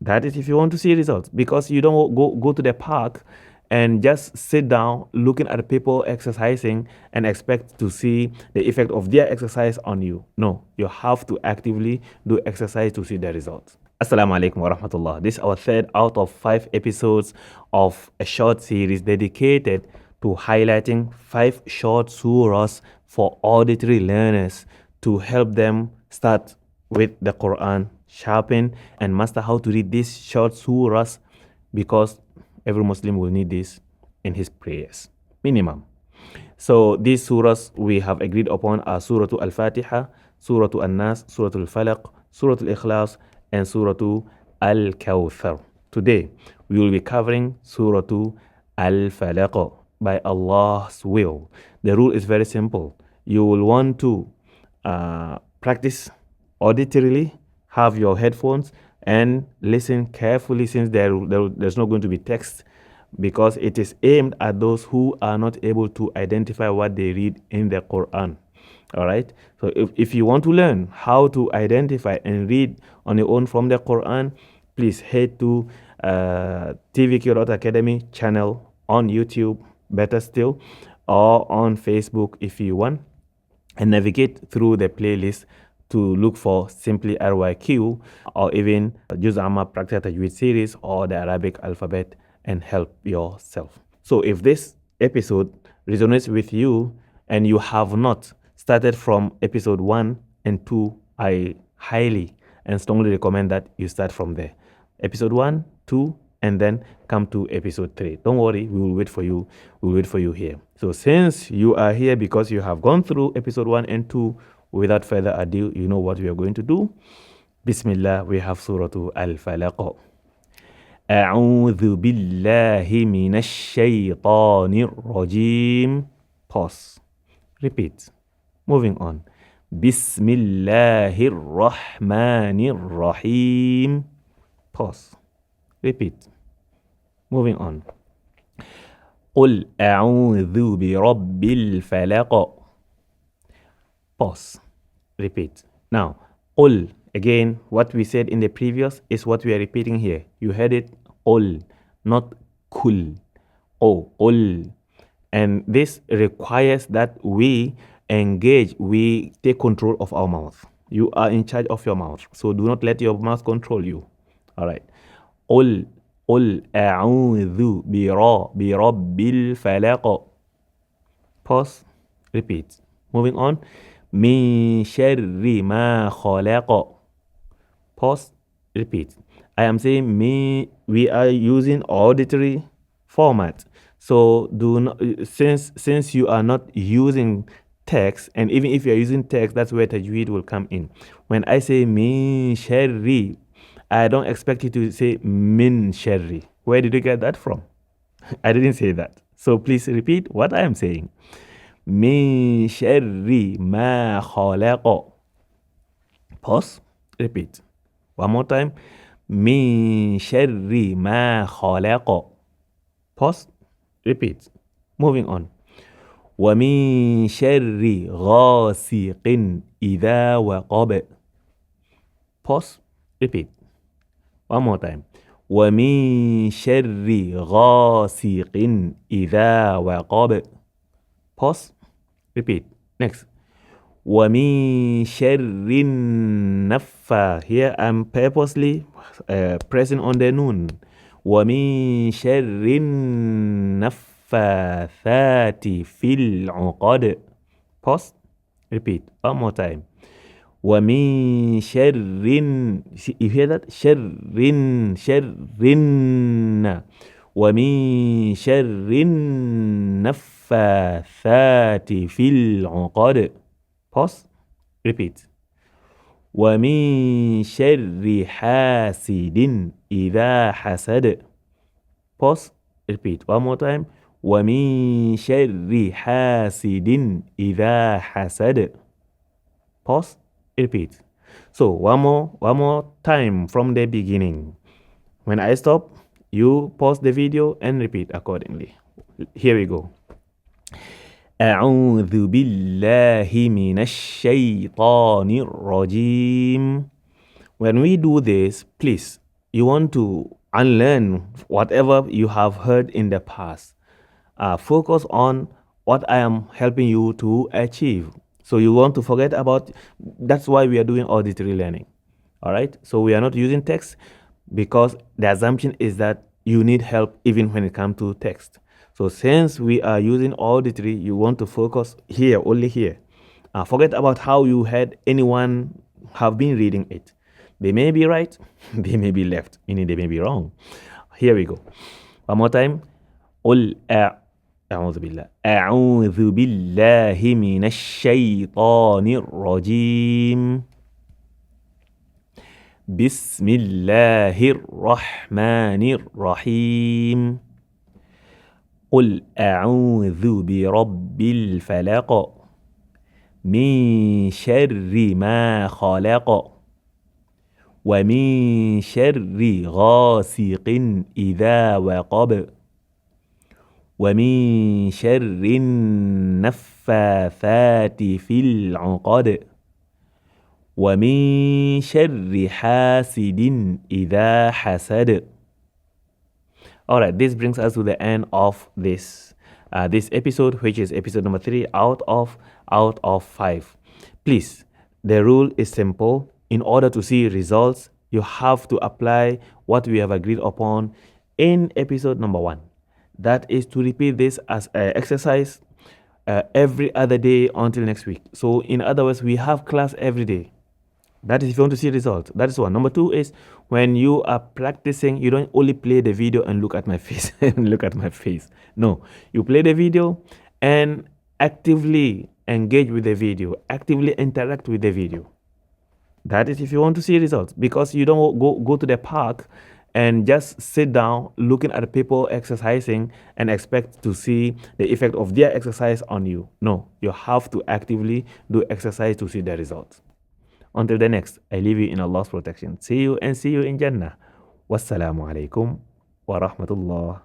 That is if you want to see results, because you don't go to the park and just sit down looking at people exercising and expect to see the effect of their exercise on you. No, you have to actively do exercise to see the results. Assalamu alaikum wa rahmatullah. This is our third out of 5 episodes of a short series dedicated to highlighting 5 short surahs for auditory learners to help them start with the Quran, sharpen and master how to read these short surahs, because every Muslim will need this in his prayers, minimum. So these surahs we have agreed upon are Surah al-Fatiha, Surah al-Nas, Surah al-Falaq, Surah al-Ikhlas, and Surah al-Kawthar. Today we will be covering Surah al-Falaq by Allah's will. The rule is very simple. You will want to practice auditorily, have your headphones and listen carefully, since there's not going to be text, because it is aimed at those who are not able to identify what they read in the Quran. All right. So if you want to learn how to identify and read on your own from the Quran, please head to tvq.academy channel on YouTube, better still, or on Facebook if you want, and navigate through the playlist to look for simply RYQ, or even Juz Amma Practice Tajweed series or the Arabic alphabet, and help yourself. So if this episode resonates with you and you have not started from episode 1 and 2, I highly and strongly recommend that you start from there. Episode 1, 2, and then come to episode 3. Don't worry, we will wait for you. We will wait for you here. So since you are here because you have gone through episode 1 and 2, without further ado, you know what we are going to do. Bismillah, we have Surah al-Falaq. أعوذ بالله من الشيطان الرجيم. Pause. Repeat. Moving on. بسم الله الرحمن الرحيم. Pause. Repeat. Moving on. قل أعوذ برب الفلق. Pause. Repeat. Now, قل. Again, what we said in the previous is what we are repeating here. You heard it, قل, not kul. Oh, قل. And this requires that we engage, we take control of our mouth. You are in charge of your mouth, so do not let your mouth control you. All right. قل أعوذ برب الفلق. Pause. Repeat. Moving on. من شر ما خلق. Pause. Repeat. I am saying me. We are using auditory format. So do not, since you are not using text, and even if you are using text, that's where tajweed will come in. When I say min sharri, I don't expect you to say min sharri. Where did you get that from? I didn't say that. So please repeat what I am saying. Min sharri ma khalaqa. Pause. Repeat. One more time. Min sharri ma khalaqa. Pause. Repeat. Moving on. ومن شر غاسق إذا وقب. Pause. Repeat. One more time. ومن شر غاسق إذا وقب. Pause. Repeat. Next. وَمِن شَرِّ النَّفَّاثِ. Here I'm purposely pressing on the noon. وَمِن شَرِّ النَّفَّاثَاتِ فِي الْعُقَدِ. Pause. Repeat. One more time. وَمِن شَرِّ. You hear that? شَرٍ. وَمِن شَرِّ النَّفَّاثَاتِ فِي الْعُقَدِ. Pause. Repeat. وَمِن شَرِّ حَاسِدٍ إِذَا حَسَدَ. Pause. Repeat. One more time. وَمِن شَرِّ حَاسِدٍ إِذَا حَسَدَ. Pause. Repeat. So one more time from the beginning. When I stop, you pause the video and repeat accordingly. Here we go. أعوذ بالله من الشيطان الرجيم. When we do this, please, you want to unlearn whatever you have heard in the past. Focus on what I am helping you to achieve. So you want to forget about, that's why we are doing auditory learning. All right. So we are not using text because the assumption is that you need help even when it comes to text. So since we are using auditory, you want to focus here, only here. Forget about how you had anyone have been reading it. They may be right, they may be left, meaning they may be wrong. Here we go. One more time. قل أعوذ بالله أعوذ بالله من الشيطان الرجيم بسم الله الرحمن الرحيم قل أعوذ برب الفلق من شر ما خلق ومن شر غاسق إذا وقب ومن شر النفاثات في العقد ومن شر حاسد إذا حسد. All right, this brings us to the end of this episode, which is episode number 3 out of 5. Please, the rule is simple. In order to see results, you have to apply what we have agreed upon in episode number 1. That is to repeat this as an exercise every other day until next week. So in other words, we have class every day. That is if you want to see results. That is one. Number 2 is when you are practicing, you don't only play the video and look at my face and look at my face. No, you play the video and actively engage with the video, actively interact with the video. That is if you want to see results, because you don't go to the park and just sit down looking at people exercising and expect to see the effect of their exercise on you. No, you have to actively do exercise to see the results. Until the next, I leave you in Allah's protection. See you in Jannah. Wassalamu alaikum wa rahmatullah.